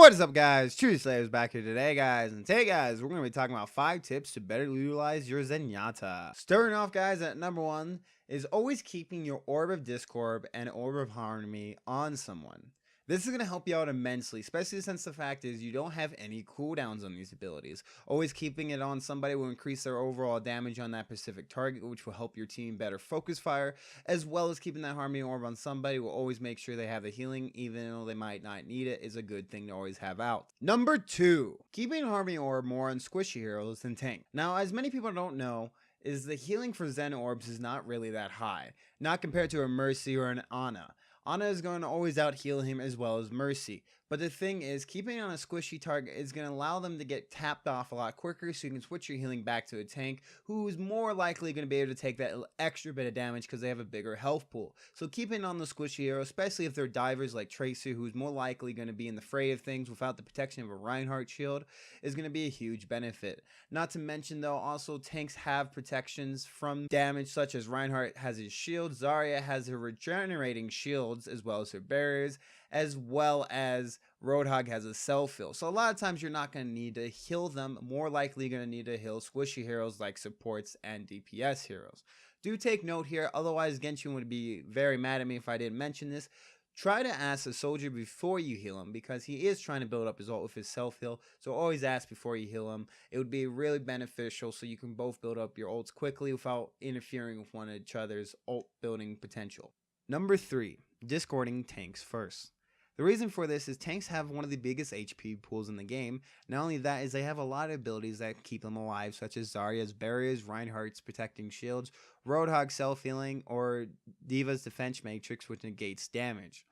What is up, guys? ChewySlayer is back here today, guys. And today, guys, we're going to be talking about 5 tips to better utilize your Zenyatta. Starting off, guys, at number 1 is always keeping your Orb of Discord and Orb of Harmony on someone. This is going to help you out immensely, especially since the fact is you don't have any cooldowns on these abilities. Always keeping it on somebody will increase their overall damage on that specific target, which will help your team better focus fire, as well as keeping that Harmony Orb on somebody will always make sure they have the healing, even though they might not need it, is a good thing to always have out. Number 2, keeping Harmony Orb more on squishy heroes than tank. Now, as many people don't know, is the healing for Zen Orbs is not really that high, not compared to a Mercy or an Ana. Ana is going to always out heal him as well as Mercy. But the thing is, keeping on a squishy target is going to allow them to get tapped off a lot quicker, so you can switch your healing back to a tank who is more likely going to be able to take that extra bit of damage because they have a bigger health pool. So keeping on the squishy hero, especially if they're divers like Tracer, who's more likely going to be in the fray of things without the protection of a Reinhardt shield, is going to be a huge benefit. Not to mention though, also tanks have protections from damage, such as Reinhardt has his shield, Zarya has her regenerating shields as well as her barriers, as well as Roadhog has a self-heal. So a lot of times you're not going to need to heal them, more likely going to need to heal squishy heroes like supports and DPS heroes. Do take note here, otherwise Genshin would be very mad at me if I didn't mention this. Try to ask a soldier before you heal him, because he is trying to build up his ult with his self-heal, so always ask before you heal him. It would be really beneficial so you can both build up your ults quickly without interfering with one of each other's ult building potential. Number 3, discording tanks first. The reason for this is tanks have one of the biggest HP pools in the game. Not only that, is they have a lot of abilities that keep them alive, such as Zarya's barriers, Reinhardt's protecting shields, Roadhog's self-healing, or Diva's defense matrix, which negates damage.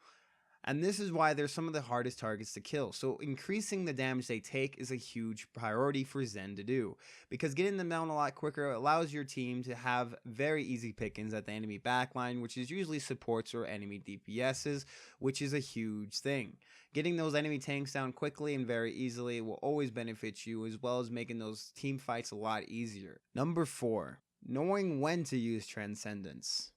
And this is why they're some of the hardest targets to kill. So increasing the damage they take is a huge priority for Zen to do, because getting them down a lot quicker allows your team to have very easy pickings at the enemy backline, which is usually supports or enemy DPSs, which is a huge thing. Getting those enemy tanks down quickly and very easily will always benefit you, as well as making those team fights a lot easier. Number 4, knowing when to use Transcendence.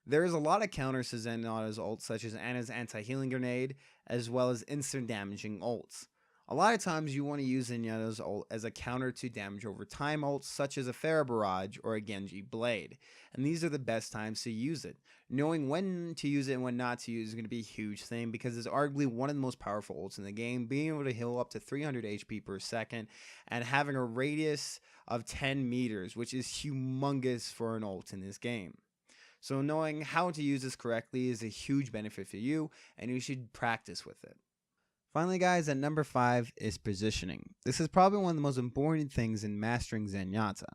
There is a lot of counters to Zenyatta's ult, such as Ana's anti-healing grenade, as well as instant damaging ults. A lot of times you want to use Zenyatta's ult as a counter to damage over time ults, such as a Pharah Barrage or a Genji Blade, and these are the best times to use it. Knowing when to use it and when not to use is going to be a huge thing, because it's arguably one of the most powerful ults in the game, being able to heal up to 300 HP per second and having a radius of 10 meters, which is humongous for an ult in this game. So knowing how to use this correctly is a huge benefit for you, and you should practice with it. Finally, guys, at number 5 is positioning. This is probably one of the most important things in mastering Zenyatta.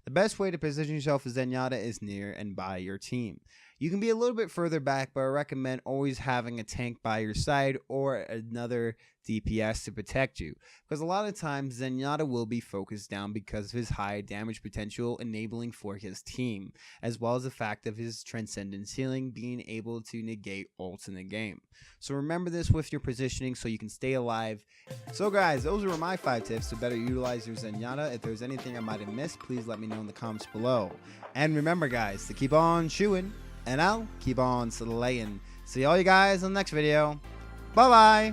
The best way to position yourself as Zenyatta is near and by your team. You can be a little bit further back, but I recommend always having a tank by your side or another DPS to protect you, because a lot of times Zenyatta will be focused down because of his high damage potential enabling for his team, as well as the fact of his Transcendence healing being able to negate ults in the game. So remember this with your positioning so you can stay alive. So guys, those were my 5 tips to better utilize your Zenyatta. If there's anything I might have missed, please let me know in the comments below. And remember, guys, to keep on chewing, and I'll keep on slaying. See all you guys in the next video. Bye bye.